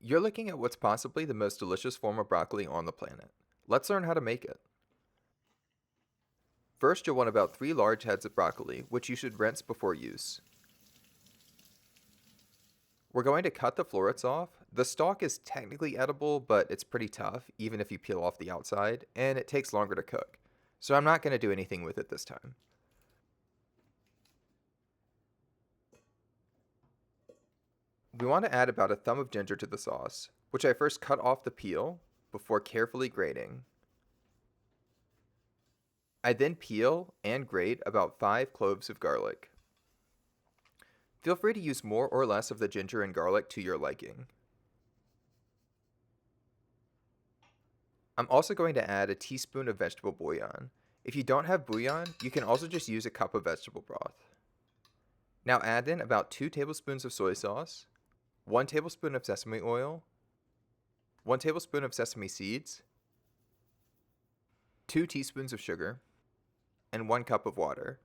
You're looking at what's possibly the most delicious form of broccoli on the planet. Let's learn how to make it. First, you'll want about 3 large heads of broccoli, which you should rinse before use. We're going to cut the florets off. The stalk is technically edible, but it's pretty tough, even if you peel off the outside, and it takes longer to cook. So I'm not going to do anything with it this time. We want to add about a thumb of ginger to the sauce, which I first cut off the peel before carefully grating. I then peel and grate about 5 cloves of garlic. Feel free to use more or less of the ginger and garlic to your liking. I'm also going to add a teaspoon of vegetable bouillon. If you don't have bouillon, you can also just use a cup of vegetable broth. Now add in about 2 tablespoons of soy sauce, 1 tablespoon of sesame oil, 1 tablespoon of sesame seeds, 2 teaspoons of sugar, and 1 cup of water.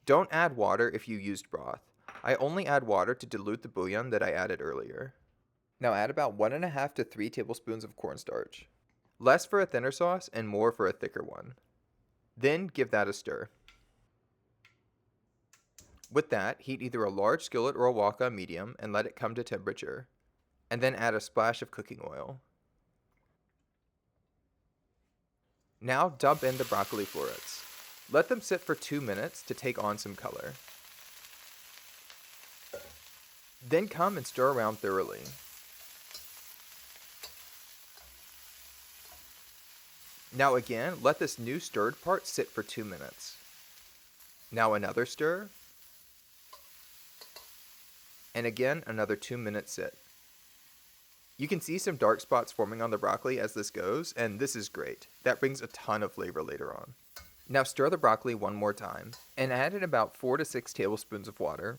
Don't add water if you used broth. I only add water to dilute the bouillon that I added earlier. Now add about 1.5 to 3 tablespoons of cornstarch. Less for a thinner sauce and more for a thicker one. Then give that a stir. With that, heat either a large skillet or a wok on medium and let it come to temperature. And then add a splash of cooking oil. Now dump in the broccoli florets. Let them sit for 2 minutes to take on some color. Then come and stir around thoroughly. Now again, let this new stirred part sit for 2 minutes. Now another stir. And again, another 2-minute sit. You can see some dark spots forming on the broccoli as this goes, and this is great. That brings a ton of flavor later on. Now stir the broccoli one more time, and add in about 4 to 6 tablespoons of water,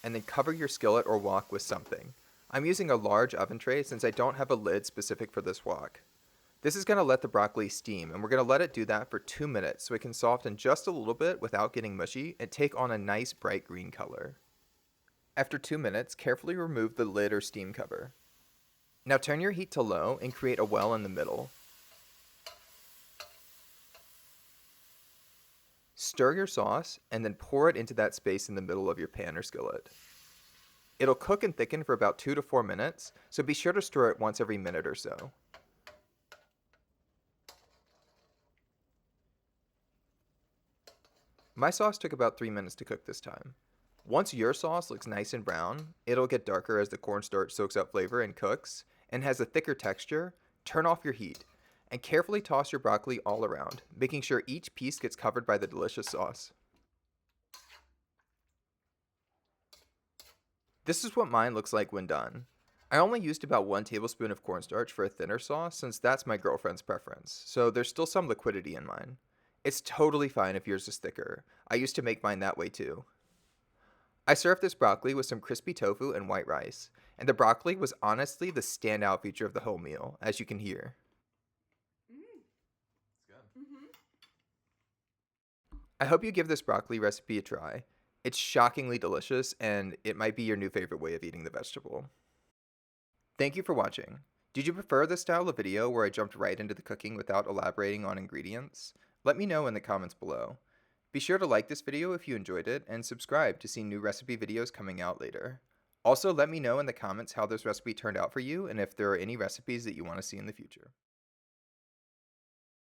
and then cover your skillet or wok with something. I'm using a large oven tray since I don't have a lid specific for this wok. This is going to let the broccoli steam, and we're going to let it do that for 2 minutes so it can soften just a little bit without getting mushy and take on a nice bright green color. After 2 minutes, carefully remove the lid or steam cover. Now turn your heat to low and create a well in the middle. Stir your sauce and then pour it into that space in the middle of your pan or skillet. It'll cook and thicken for about 2 to 4 minutes, so be sure to stir it once every minute or so. My sauce took about 3 minutes to cook this time. Once your sauce looks nice and brown, it'll get darker as the cornstarch soaks up flavor and cooks, and has a thicker texture. Turn off your heat, and carefully toss your broccoli all around, making sure each piece gets covered by the delicious sauce. This is what mine looks like when done. I only used about 1 tablespoon of cornstarch for a thinner sauce since that's my girlfriend's preference, so there's still some liquidity in mine. It's totally fine if yours is thicker. I used to make mine that way too. I served this broccoli with some crispy tofu and white rice, and the broccoli was honestly the standout feature of the whole meal, as you can hear. It's good. I hope you give this broccoli recipe a try. It's shockingly delicious, and it might be your new favorite way of eating the vegetable. Thank you for watching. Did you prefer this style of video where I jumped right into the cooking without elaborating on ingredients? Let me know in the comments below. Be sure to like this video if you enjoyed it, and subscribe to see new recipe videos coming out later. Also, let me know in the comments how this recipe turned out for you and if there are any recipes that you want to see in the future.